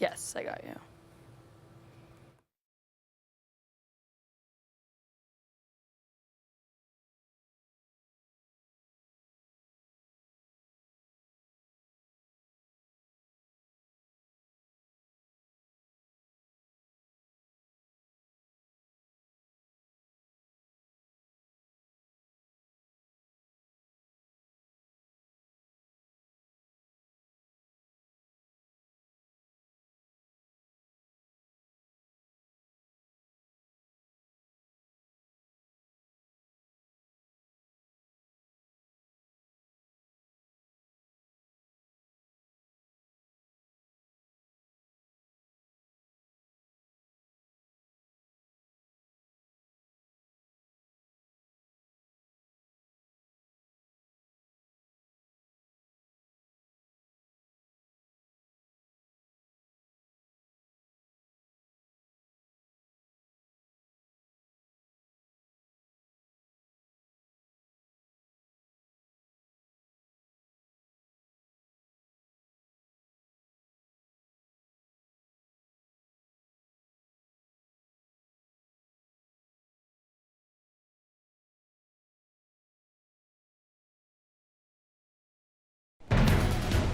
Yes, I got you.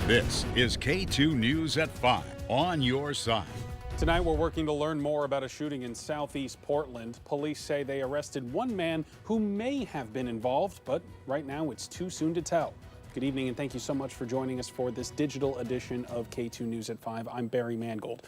This is K2 News at 5 on your side. Tonight, we're working to learn more about a shooting in southeast Portland. Police say they arrested one man who may have been involved, but right now it's too soon to tell. Good evening, and thank you so much for joining us for this digital edition of K2 News at 5. I'm Barry Mangold.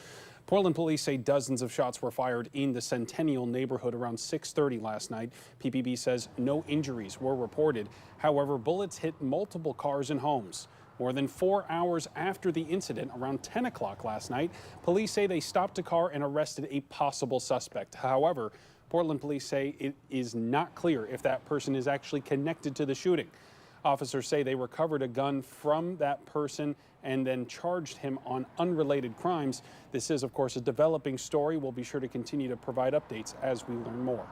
Portland police say dozens of shots were fired in the Centennial neighborhood around 6:30 last night. PPB says no injuries were reported. However, bullets hit multiple cars and homes. More than 4 hours after the incident, around 10 o'clock last night, police say they stopped a car and arrested a possible suspect. However, Portland police say it is not clear if that person is actually connected to the shooting. Officers say they recovered a gun from that person and then charged him on unrelated crimes. This is, of course, a developing story. We'll be sure to continue to provide updates as we learn more.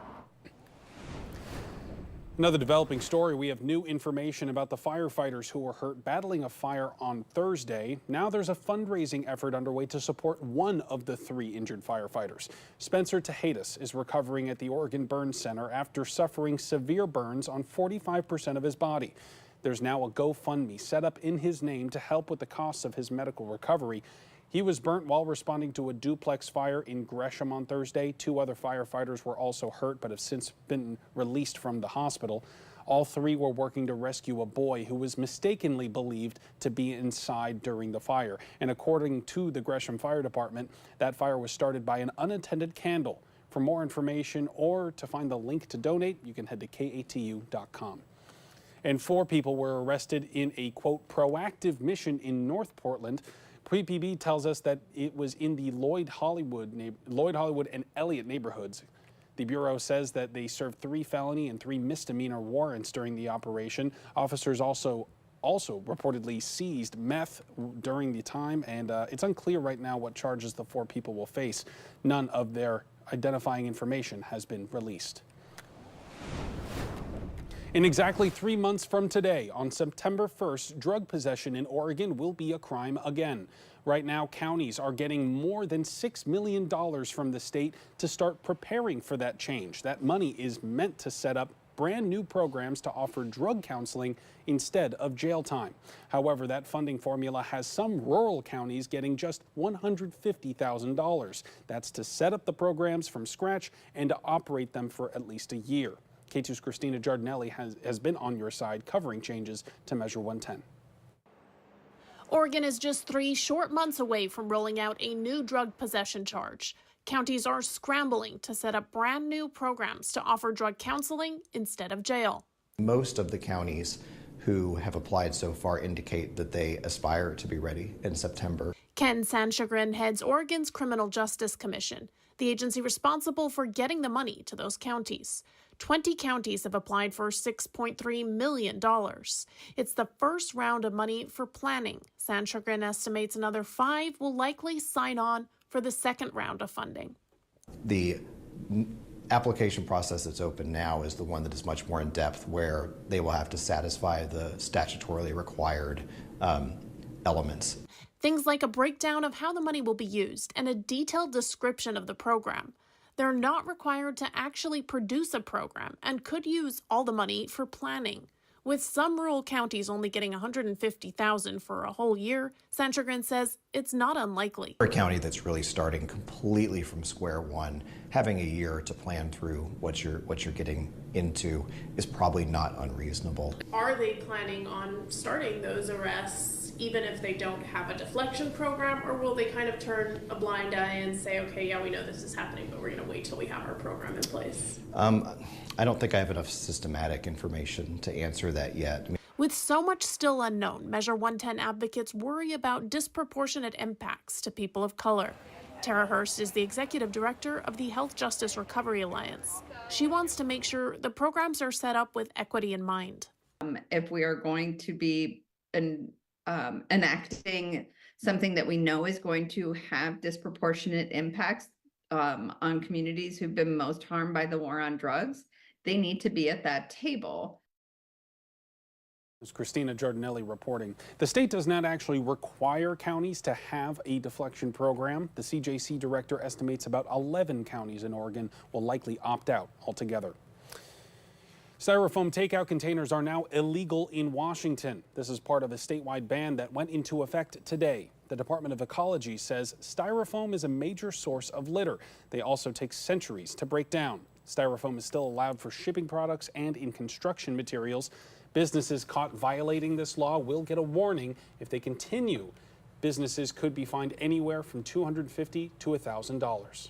Another developing story, we have new information about the firefighters who were hurt battling a fire on Thursday. Now there's a fundraising effort underway to support one of the 3 injured firefighters. Spencer Tejadas is recovering at the Oregon Burn Center after suffering severe burns on 45% of his body. There's now a GoFundMe set up in his name to help with the costs of his medical recovery. He was burnt while responding to a duplex fire in Gresham on Thursday. 2 other firefighters were also hurt but have since been released from the hospital. All 3 were working to rescue a boy who was mistakenly believed to be inside during the fire. And according to the Gresham Fire Department, that fire was started by an unattended candle. For more information or to find the link to donate, you can head to KATU.com. And 4 people were arrested in a, quote, proactive mission in North Portland. PPB tells us that it was in the Lloyd Hollywood and Elliott neighborhoods. The Bureau says that they served 3 felony and 3 misdemeanor warrants during the operation. Officers also reportedly seized meth during the time, and it's unclear right now what charges the 4 people will face. None of their identifying information has been released. In exactly 3 months from today, on September 1st, drug possession in Oregon will be a crime again. Right now, counties are getting more than $6 million from the state to start preparing for that change. That money is meant to set up brand new programs to offer drug counseling instead of jail time. However, that funding formula has some rural counties getting just $150,000. That's to set up the programs from scratch and to operate them for at least a year. K2's Christina Giardinelli has been on your side covering changes to Measure 110. Oregon is just 3 short months away from rolling out a new drug possession charge. Counties are scrambling to set up brand new programs to offer drug counseling instead of jail. Most of the counties who have applied so far indicate that they aspire to be ready in September. Ken Sanchagrin heads Oregon's Criminal Justice Commission, the agency responsible for getting the money to those counties. 20 counties have applied for $6.3 million. It's the first round of money for planning. Sanchagrin estimates another 5 will likely sign on for the second round of funding. The application process that's open now is the one that is much more in depth, where they will have to satisfy the statutorily required elements. Things like a breakdown of how the money will be used and a detailed description of the program. They're not required to actually produce a program and could use all the money for planning. With some rural counties only getting $150,000 for a whole year, Sanchagrin says it's not unlikely. For a county that's really starting completely from square one, having a year to plan through what you're getting into is probably not unreasonable. Are they planning on starting those arrests even if they don't have a deflection program, or will they kind of turn a blind eye and say, okay, yeah, we know this is happening, but we're going to wait till we have our program in place? I don't think I have enough systematic information to answer that yet. With so much still unknown, Measure 110 advocates worry about disproportionate impacts to people of color. Tara Hurst is the executive director of the Health Justice Recovery Alliance. She wants to make sure the programs are set up with equity in mind. If we are going to be enacting something that we know is going to have disproportionate impacts on communities who've been most harmed by the war on drugs, they need to be at that table. This is Christina Giardinelli reporting. The state does not actually require counties to have a deflection program. The CJC director estimates about 11 counties in Oregon will likely opt out altogether. Styrofoam takeout containers are now illegal in Washington. This is part of a statewide ban that went into effect today. The Department of Ecology says styrofoam is a major source of litter. They also take centuries to break down. Styrofoam is still allowed for shipping products and in construction materials. Businesses caught violating this law will get a warning. If they continue, businesses could be fined anywhere from $250 to $1,000.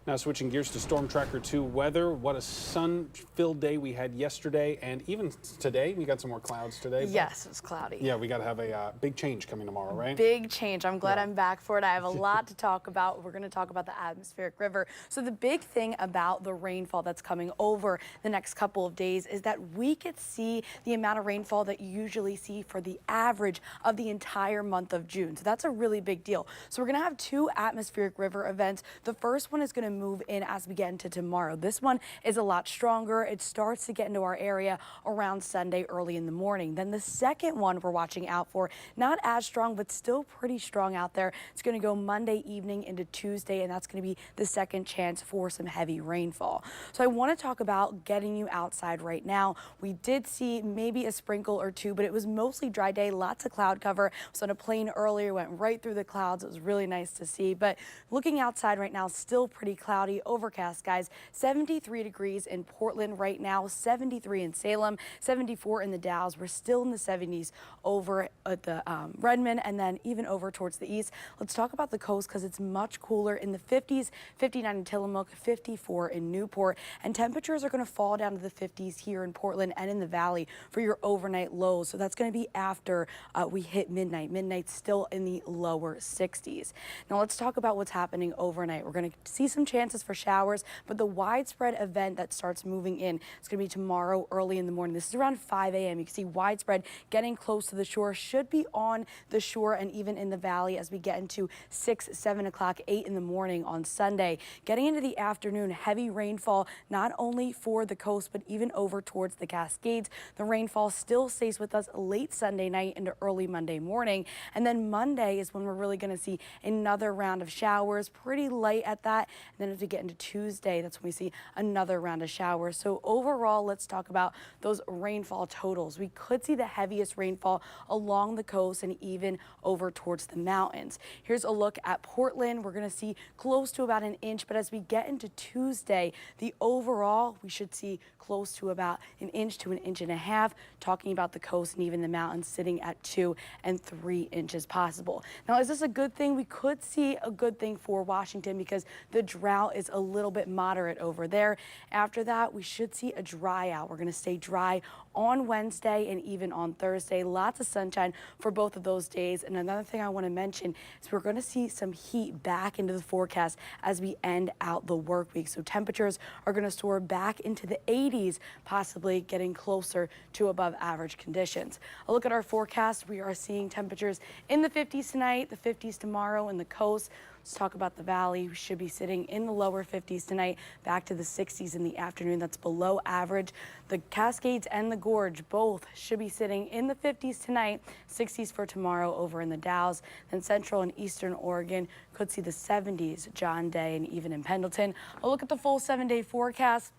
Now switching gears to Storm Tracker 2 weather. What a sun-filled day we had yesterday, and even today we got some more clouds today. Yes, it was cloudy. Yeah, we got to have a big change coming tomorrow, right? Big change. I'm glad I'm back for it. I have a lot to talk about. We're going to talk about the atmospheric river. So the big thing about the rainfall that's coming over the next couple of days is that we could see the amount of rainfall that you usually see for the average of the entire month of June. So that's a really big deal. So we're going to have two atmospheric river events. The first one is going to move in as we get into tomorrow. This one is a lot stronger. It starts to get into our area around Sunday early in the morning. Then the second one we're watching out for, not as strong, but still pretty strong out there. It's going to go Monday evening into Tuesday, and that's going to be the second chance for some heavy rainfall. So I want to talk about getting you outside right now. We did see maybe a sprinkle or two, but it was mostly dry day, lots of cloud cover. I was on a plane earlier, went right through the clouds. It was really nice to see, but looking outside right now, still pretty cloudy, overcast, guys. 73 degrees in Portland right now, 73 in Salem, 74 in the Dalles. We're still in the 70s over at the Redmond, and then even over towards the east. Let's talk about the coast because it's much cooler in the 50s, 59 in Tillamook, 54 in Newport, and temperatures are going to fall down to the 50s here in Portland and in the valley for your overnight lows. So that's going to be after we hit midnight. Midnight's still in the lower 60s. Now let's talk about what's happening overnight. We're going to see some chances for showers, but the widespread event that starts moving in is going to be tomorrow early in the morning. This is around 5 a.m. You can see widespread getting close to the shore, should be on the shore and even in the valley as we get into 6, 7 o'clock, 8 in the morning on Sunday. Getting into the afternoon, heavy rainfall, not only for the coast, but even over towards the Cascades. The rainfall still stays with us late Sunday night into early Monday morning. And then Monday is when we're really going to see another round of showers, pretty light at that. And then as we get into Tuesday, that's when we see another round of showers. So overall, let's talk about those rainfall totals. We could see the heaviest rainfall along the coast and even over towards the mountains. Here's a look at Portland. We're going to see close to about an inch, but as we get into Tuesday, the overall, we should see close to about an inch to an inch and a half, talking about the coast and even the mountains sitting at 2 and 3 inches possible. Now, is this a good thing? We could see a good thing for Washington because the drought is a little bit moderate over there. After that, we should see a dry out. We're going to stay dry on Wednesday and even on Thursday. Lots of sunshine for both of those days. And another thing I want to mention is we're going to see some heat back into the forecast as we end out the work week. So temperatures are going to soar back into the 80s, possibly getting closer to above average conditions. A look at our forecast. We are seeing temperatures in the 50s tonight, the 50s tomorrow in the coast. Let's talk about the valley. We should be sitting in the lower 50s tonight, back to the 60s in the afternoon. That's below average. The Cascades and the Gorge, both should be sitting in the 50s tonight, 60s for tomorrow over in the Dalles. Then Central and Eastern Oregon could see the 70s, John Day, and even in Pendleton. A look at the full 7-day forecast.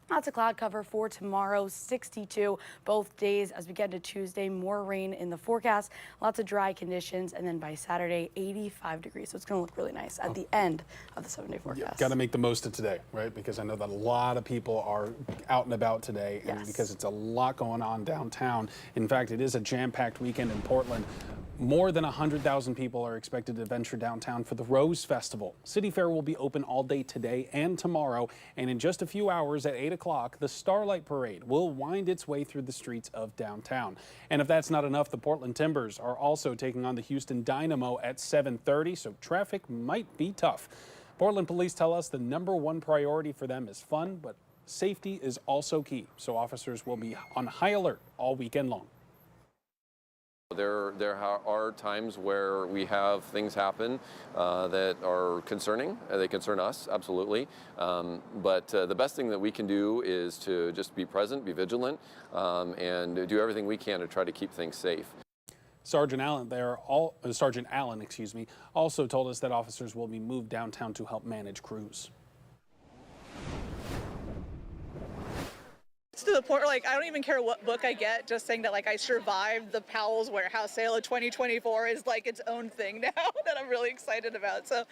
Lots of cloud cover for tomorrow, 62 both days. As we get to Tuesday, more rain in the forecast, lots of dry conditions, and then by Saturday, 85 degrees. So it's going to look really nice at the end of the 7-day forecast. Got to make the most of today, right? Because I know that a lot of people are out and about today, and because it's a lot going on downtown. In fact, it is a jam-packed weekend in Portland. More than 100,000 people are expected to venture downtown for the Rose Festival. City Fair will be open all day today and tomorrow, and in just a few hours at 8 o'clock, the Starlight Parade will wind its way through the streets of downtown. And if that's not enough, the Portland Timbers are also taking on the Houston Dynamo at 7:30, so traffic might be tough. Portland police tell us the #1 priority for them is fun, but safety is also key, so officers will be on high alert all weekend long. There are times where we have things happen that are concerning. They concern us, absolutely. But the best thing that we can do is to just be present, be vigilant, and do everything we can to try to keep things safe. Sergeant Allen also told us that officers will be moved downtown to help manage crews. To the point where, like, I don't even care what book I get, just saying that, like, I survived the Powell's warehouse sale of 2024 is like its own thing now that I'm really excited about. So,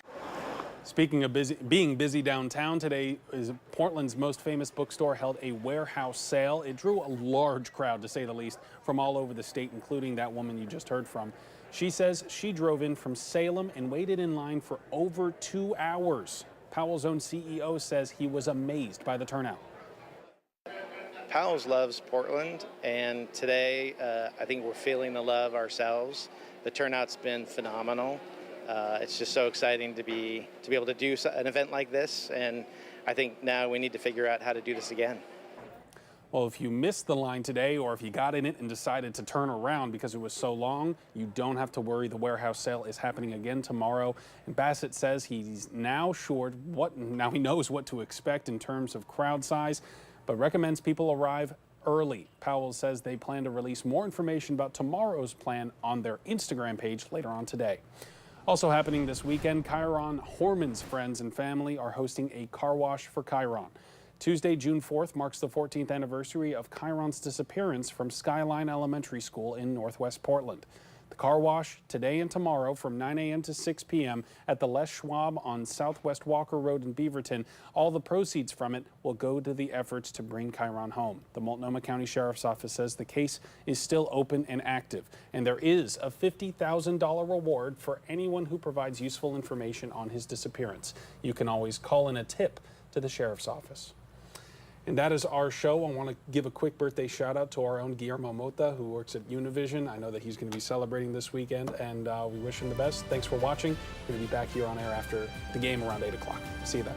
speaking of being busy downtown, today is Portland's most famous bookstore held a warehouse sale. It drew a large crowd, to say the least, from all over the state, including that woman you just heard from. She says she drove in from Salem and waited in line for over 2 hours. Powell's own CEO says he was amazed by the turnout. Powell's loves Portland, and today I think we're feeling the love ourselves. The turnout's been phenomenal. It's just so exciting to be able to do an event like this, and I think now we need to figure out how to do this again. Well, if you missed the line today, or if you got in it and decided to turn around because it was so long, you don't have to worry. The warehouse sale is happening again tomorrow. And Bassett says he's now he knows what to expect in terms of crowd size, but recommends people arrive early. Powell says they plan to release more information about tomorrow's plan on their Instagram page later on today. Also happening this weekend, Chiron Horman's friends and family are hosting a car wash for Chiron. Tuesday, June 4th marks the 14th anniversary of Chiron's disappearance from Skyline Elementary School in Northwest Portland. The car wash today and tomorrow from 9 a.m. to 6 p.m. at the Les Schwab on Southwest Walker Road in Beaverton. All the proceeds from it will go to the efforts to bring Chiron home. The Multnomah County Sheriff's Office says the case is still open and active, and there is a $50,000 reward for anyone who provides useful information on his disappearance. You can always call in a tip to the Sheriff's Office. And that is our show. I want to give a quick birthday shout out to our own Guillermo Mota, who works at Univision. I know that he's going to be celebrating this weekend, and we wish him the best. Thanks for watching. We're going to be back here on air after the game around 8 o'clock. See you then.